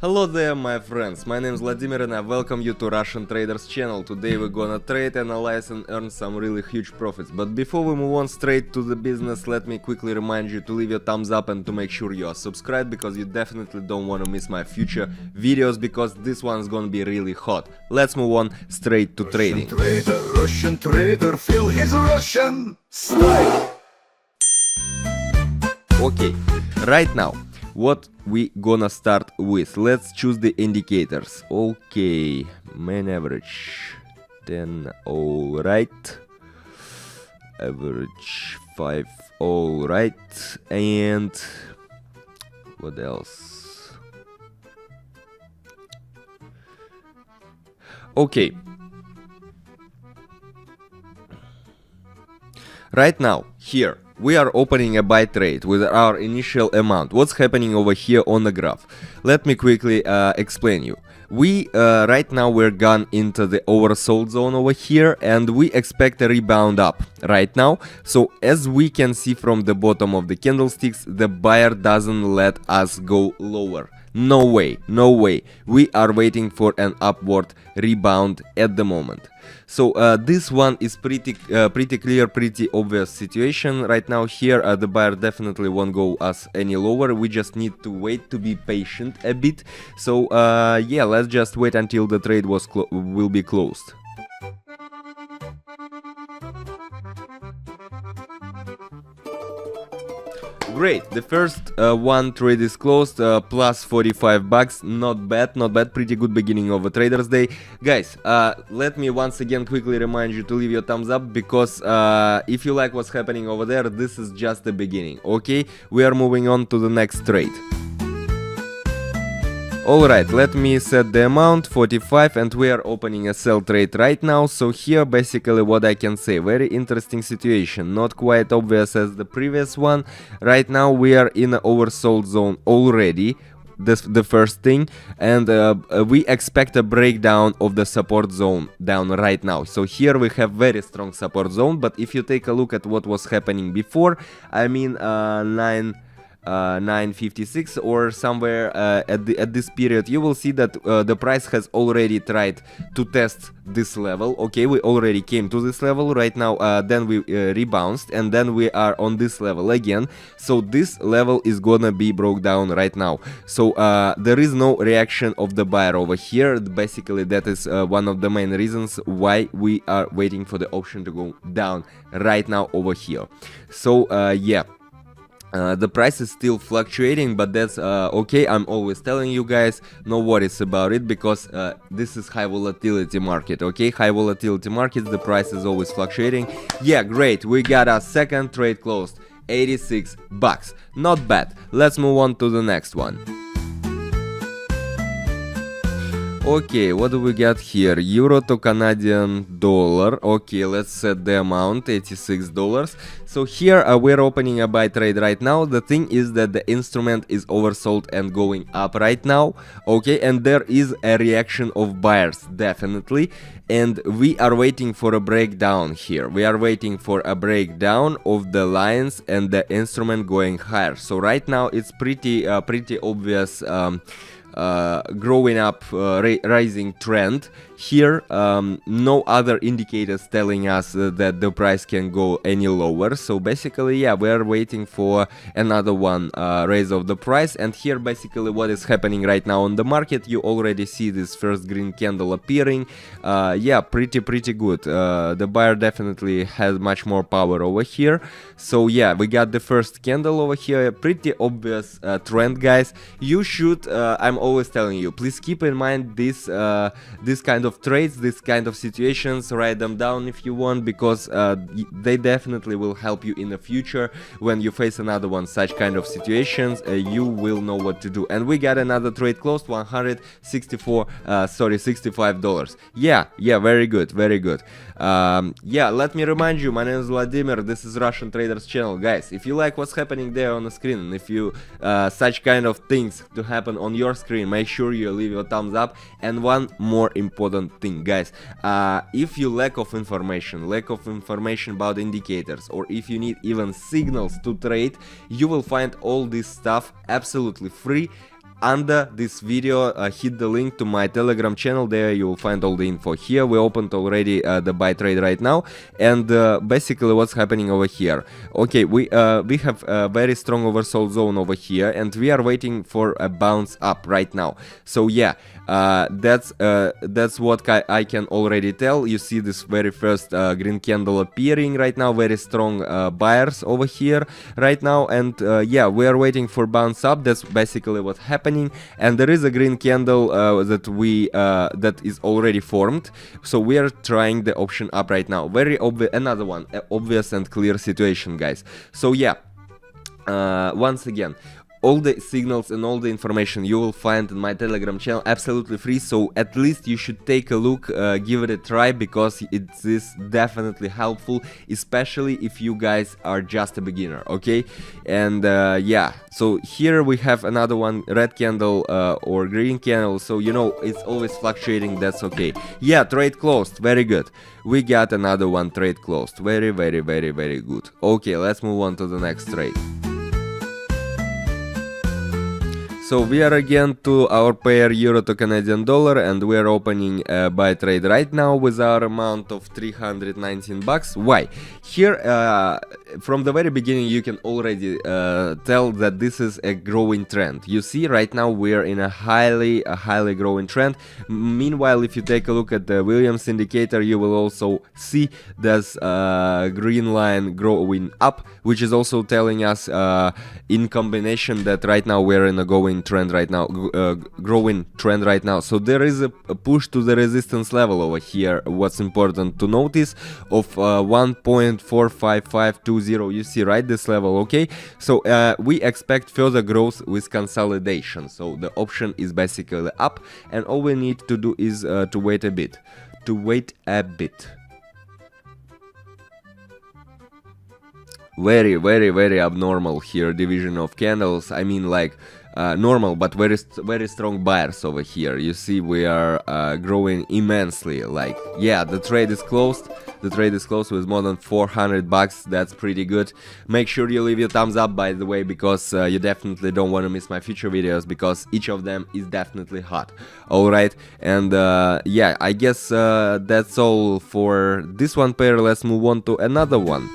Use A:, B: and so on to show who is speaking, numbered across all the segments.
A: Hello there my friends, my name is Vladimir and I welcome you to Russian Traders channel. Today we're gonna trade, analyze and earn some really huge profits. But before we move on straight to the business, let me quickly remind you to leave your thumbs up and to make sure you are subscribed, because you definitely don't want to miss my future videos, because this one's gonna be really hot. Let's move on straight to trading.
B: Russian trader, feel his Russian style.
A: Okay, right now what we gonna start with? Let's choose the indicators. Okay, main average 10, all right, average 5, all right, and what else? Okay, right now here we are opening a buy trade with our initial amount. What's happening over here on the graph? Let me quickly explain you. We right now we're gone into the oversold zone over here, and we expect a rebound up right now. So as we can see from the bottom of the candlesticks, the buyer doesn't let us go lower. No way, no way. We are waiting for an upward rebound at the moment. So this one is pretty clear, pretty obvious situation right now. Here the buyer definitely won't go us any lower. We just need to wait, to be patient a bit. So yeah, let's just wait until the trade will be closed. Great, the first one trade is closed, plus 45 bucks, not bad, pretty good beginning of a Traders Day. Guys, let me once again quickly remind you to leave your thumbs up, because if you like what's happening over there, this is just the beginning, okay? We are moving on to the next trade. Alright, let me set the amount, 45, and we are opening a sell trade right now. So here basically what I can say, very interesting situation, not quite obvious as the previous one. Right now we are in an oversold zone already, the first thing, and we expect a breakdown of the support zone down right now. So here we have very strong support zone, but if you take a look at what was happening before, I mean 956 or somewhere at this period, you will see that the price has already tried to test this level. Okay, we already came to this level right now, then we rebounced, and then we are on this level again. So this level is gonna be broke down right now. So there is no reaction of the buyer over here. Basically that is one of the main reasons why we are waiting for the option to go down right now over here. So yeah, the price is still fluctuating, but that's okay. I'm always telling you guys, no worries about it, because this is high volatility market, okay? High volatility markets, the price is always fluctuating. Yeah, great, we got our second trade closed, 86 bucks, not bad. Let's move on to the next one. Okay, what do we got here? Euro to Canadian dollar. Okay, let's set the amount, $86. So here we're opening a buy trade right now. The thing is that the instrument is oversold and going up right now. Okay, and there is a reaction of buyers, definitely. And we are waiting for a breakdown here. We are waiting for a breakdown of the lines and the instrument going higher. So right now it's pretty obvious growing up rising trend here. No other indicators telling us that the price can go any lower. So basically, yeah, we are waiting for another one raise of the price. And here basically what is happening right now on the market, you already see this first green candle appearing. Yeah, pretty good. The buyer definitely has much more power over here. So yeah, we got the first candle over here, pretty obvious trend, guys. You should I'm always telling you, please keep in mind this kind of trades, this kind of situations. Write them down if you want, because they definitely will help you in the future. When you face another one such kind of situations, you will know what to do. And we got another trade closed, $65. Yeah, very good. Yeah, let me remind you, my name is Vladimir, this is Russian Traders channel. Guys, if you like what's happening there on the screen, and if you such kind of things to happen on your screen, make sure you leave your thumbs up. And one more important thing, guys, if you lack of information about indicators, or if you need even signals to trade, you will find all this stuff absolutely free under this video, hit the link to my Telegram channel. There you will find all the info. Here we opened already the buy trade right now, and basically what's happening over here. Okay, we have a very strong oversold zone over here, and we are waiting for a bounce up right now. So yeah, that's what I can already tell. You see this very first green candle appearing right now, very strong buyers over here right now, and yeah, we are waiting for bounce up. That's basically what's happening, and there is a green candle that is already formed, so we are trying the option up right now. Very obvious, another one, obvious and clear situation, guys. So yeah, once again, all the signals and all the information you will find in my Telegram channel absolutely free, so at least you should take a look, give it a try, because it is definitely helpful, especially if you guys are just a beginner, okay? And yeah, so here we have another one, red candle or green candle, so you know it's always fluctuating, that's okay. Yeah, trade closed, very good. We got another one, trade closed, very good. Okay, let's move on to the next trade. So we are again to our pair euro to Canadian dollar, and we are opening a buy trade right now with our amount of 319 bucks. Why? Here, from the very beginning, you can already tell that this is a growing trend. You see, right now we are in a highly growing trend. Meanwhile, if you take a look at the Williams indicator, you will also see this green line growing up, which is also telling us in combination that right now we're in a growing trend right now. So there is a push to the resistance level over here. What's important to notice, of 1.45520. You see, right, this level, okay? So we expect further growth with consolidation. So the option is basically up, and all we need to do is to wait a bit. Very abnormal here division of candles. I mean, like normal but very strong buyers over here. You see, we are growing immensely. Like, yeah, the trade is closed with more than 400 bucks. That's pretty good. Make sure you leave your thumbs up, by the way, because you definitely don't want to miss my future videos, because each of them is definitely hot. Alright, and yeah, I guess that's all for this one pair. Let's move on to another one.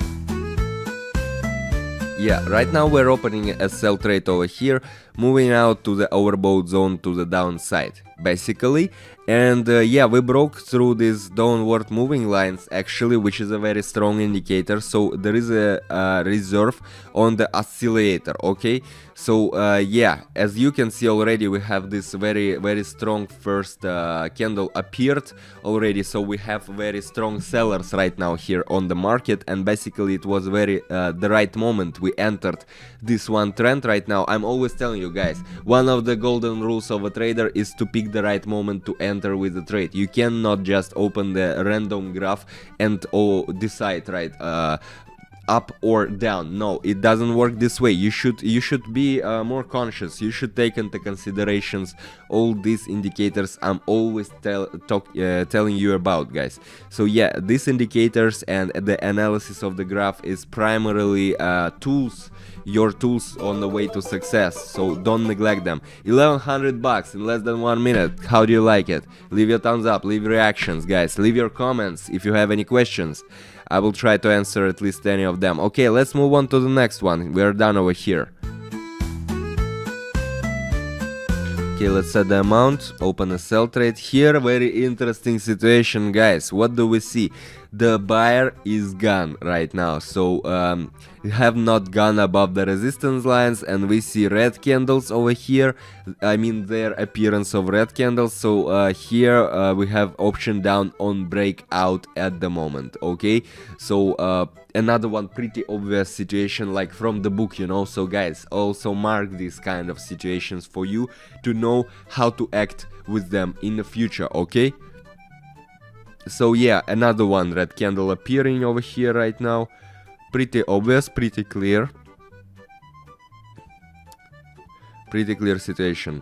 A: Yeah, right now we're opening a sell trade over here, moving out to the overbought zone to the downside, basically. And yeah, we broke through these downward moving lines, actually, which is a very strong indicator. So there is a reserve on the oscillator, okay? So yeah, as you can see already, we have this very strong first candle appeared already. So we have very strong sellers right now here on the market, and basically it was very the right moment we entered this one trend right now. I'm always telling you guys, one of the golden rules of a trader is to pick the right moment to enter with the trade. You cannot just open the random graph and decide, right, up or down. No, it doesn't work this way. You should be more conscious. You should take into considerations all these indicators I'm always telling you about, guys. So yeah, these indicators and the analysis of the graph is primarily your tools on the way to success, so don't neglect them. 1100 bucks in less than 1 minute. How do you like it? Leave your thumbs up, leave reactions, guys, leave your comments if you have any questions. I will try to answer at least any of them. Okay, let's move on to the next one. We are done over here. Okay, let's set the amount, open a sell trade here. Very interesting situation, guys. What do we see? The buyer is gone right now, so have not gone above the resistance lines, and we see red candles over here. I mean, their appearance of red candles. So here we have option down on breakout at the moment. Okay, so another one pretty obvious situation, like from the book, you know. So guys, also mark these kind of situations for you to know how to act with them in the future. Okay, so yeah, another one, red candle appearing over here right now. Pretty obvious, pretty clear situation.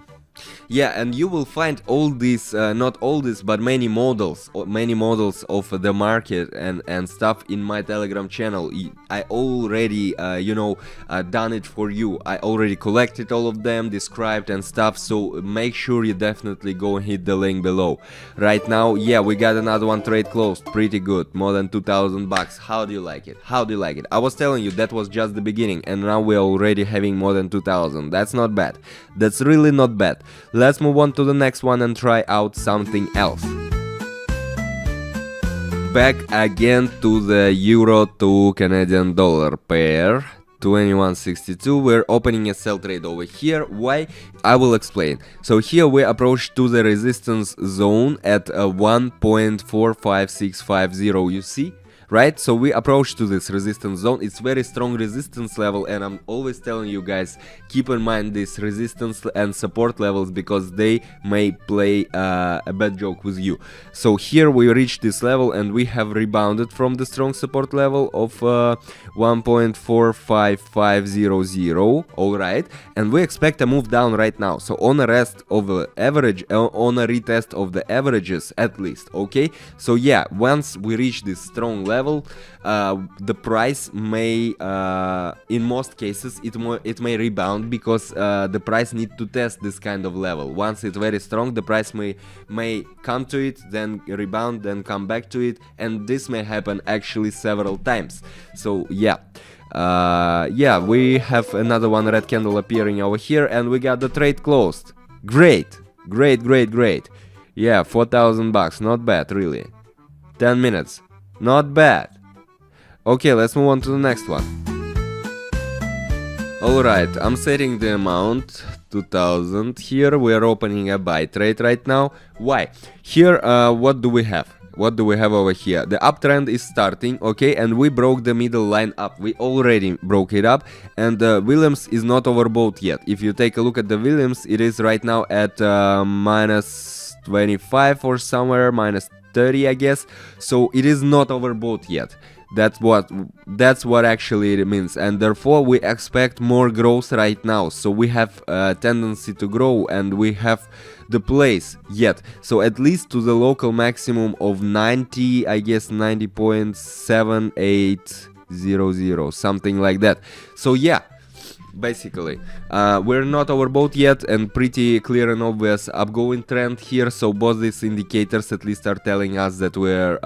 A: Yeah, and you will find all these, not all this, but many models of the market and stuff in my Telegram channel. I already, done it for you. I already collected all of them, described and stuff, so make sure you definitely go and hit the link below. Right now, yeah, we got another one trade closed, pretty good, more than 2,000 bucks. How do you like it? How do you like it? I was telling you that was just the beginning, and now we're already having more than 2,000. That's not bad. That's really not bad. Let's move on to the next one and try out something else. Back again to the euro to Canadian dollar pair. 2162. We're opening a sell trade over here. Why? I will explain. So here we approach to the resistance zone at 1.45650. You see? Right? So we approach to this resistance zone. It's very strong resistance level, and I'm always telling you guys, keep in mind this resistance and support levels, because they may play a bad joke with you. So here we reach this level and we have rebounded from the strong support level of 1.45500. Alright, and we expect a move down right now. So on a rest of the average, on a retest of the averages at least. Okay, so yeah, once we reach this strong level, the price may, in most cases, it may rebound, because the price needs to test this kind of level. Once it's very strong, the price may come to it, then rebound, then come back to it, and this may happen actually several times. So yeah. We have another one red candle appearing over here, and we got the trade closed. Great. Yeah, 4,000 bucks, not bad, really. 10 minutes. Not bad. Okay, let's move on to the next one. Alright, I'm setting the amount 2,000 here. We are opening a buy trade right now. Why? Here, what do we have? What do we have over here? The uptrend is starting, okay, and we broke the middle line up. We already broke it up, and Williams is not overbought yet. If you take a look at the Williams, it is right now at minus 25 or somewhere, minus 30, I guess. So it is not overbought yet. That's what actually it means, and therefore we expect more growth right now. So we have a tendency to grow, and we have the place yet. So at least to the local maximum of 90, I guess 90.7800, something like that. So yeah. Basically, we're not overbought yet, and pretty clear and obvious upgoing trend here. So both these indicators at least are telling us that we're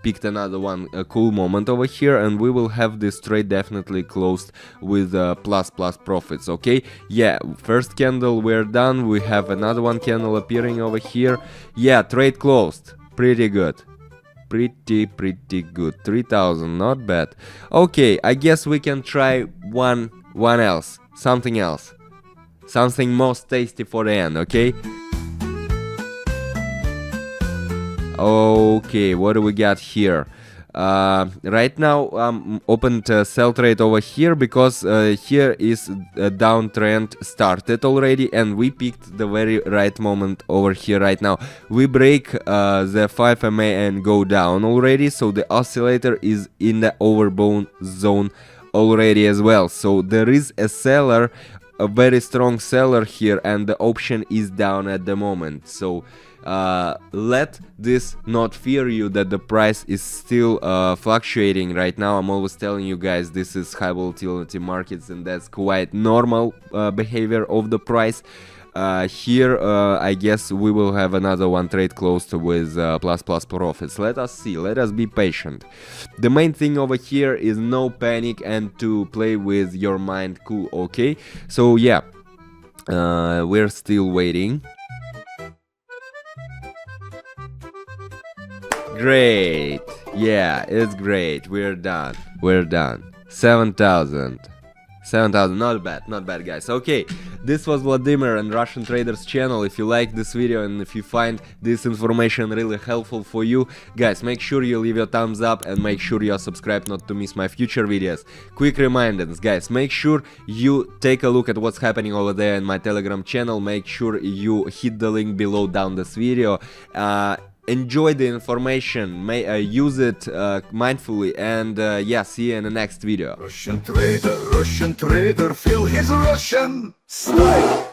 A: picked another one, a cool moment over here, and we will have this trade definitely closed with plus profits. Okay, yeah, first candle we're done. We have another one candle appearing over here. Yeah, trade closed. Pretty good. Pretty good. 3,000, not bad. Okay, I guess we can try one else, something else, something most tasty for the end. Okay, what do we got here? Right now I'm opened a sell trade over here, because here is a downtrend started already, and we picked the very right moment over here right now. We break the 5 MA and go down already, so the oscillator is in the overbought zone already as well. So there is a seller, a very strong seller here, and the option is down at the moment. So let this not fear you that the price is still fluctuating right now. I'm always telling you guys, this is high volatility markets, and that's quite normal behavior of the price. Here I guess we will have another one trade closed with plus profits. Let us see, let us be patient. The main thing over here is no panic and to play with your mind cool. Okay, so yeah, we're still waiting. Great, yeah, it's great. We're done. 7,000, not bad guys. Okay, this was Vladimir and Russian Traders channel. If you like this video and if you find this information really helpful for you, guys, make sure you leave your thumbs up and make sure you are subscribed not to miss my future videos. Quick reminders, guys, make sure you take a look at what's happening over there in my Telegram channel. Make sure you hit the link below down this video. Enjoy the information, use it mindfully, and yeah, see you in the next video.
B: Russian trader, feel his Russian style.